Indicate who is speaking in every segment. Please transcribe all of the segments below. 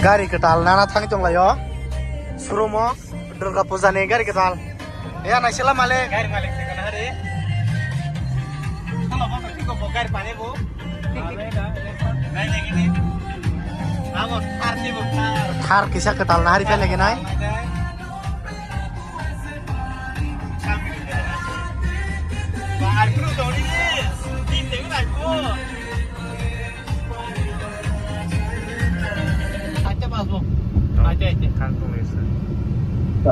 Speaker 1: गारि केटाल नाना थांनि दंलायो सुरुमो दुर्गा पूजानि गारि केटाल या नायसला माले गारि मालिक सेकना हारि kalau mau pergi ke Bogor pane bu naik gini kamu tar sih bu tar kisah ketal nari kan lagi naik bahar kru doni tin deng naik bu aja pas bu aja kan tulis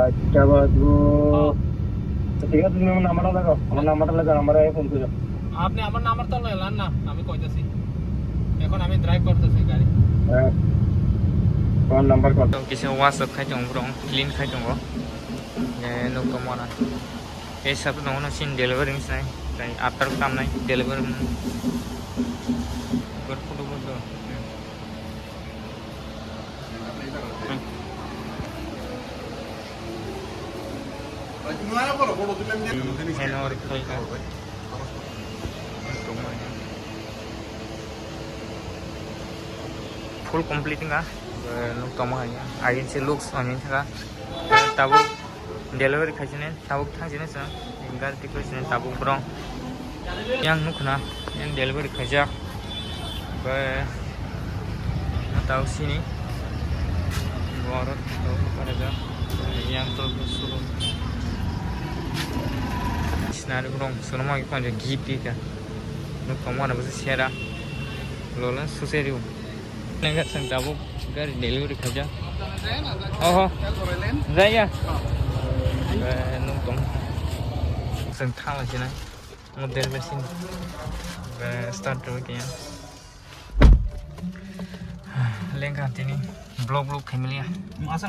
Speaker 1: aja pas bu ঠিক আছে তুমি আমার নাম্বারটা লাগাও আমার নাম্বারটা লাগাও আমারে ফোন করো আপনি আমার নাম্বার তো লইলেন না আমি কইতাছি এখন আমি ড্রাইভ করতেছি গাড়ি হ্যাঁ ফোন নাম্বার কত কিছু WhatsApp খাই দং ব্রং ক্লিন খাই দং এ নুক তো মনা এই সব দং না সিন ডেলিভারি নাই তাই আফটার কাম নাই ডেলিভারি গড ফটো বন্ধ full completing nuk toma agin se looks amin thaga tabu delivery khaisine tabu thangsine sa gar tikosine tabu brong yang nukna yang delivery khaijak ba tahu sini borot tahu pada yang to suruh Nari kurang sono mau ikut aja gipi kan, nuk kamu ada bahasa Sierra, lolan suseriu, nengat sentabu gari delivery kerja, oh, saya, nuk tong, sentang lah cina, model mesin, start dulu kayaknya, lengkap ini, blok family ya, masa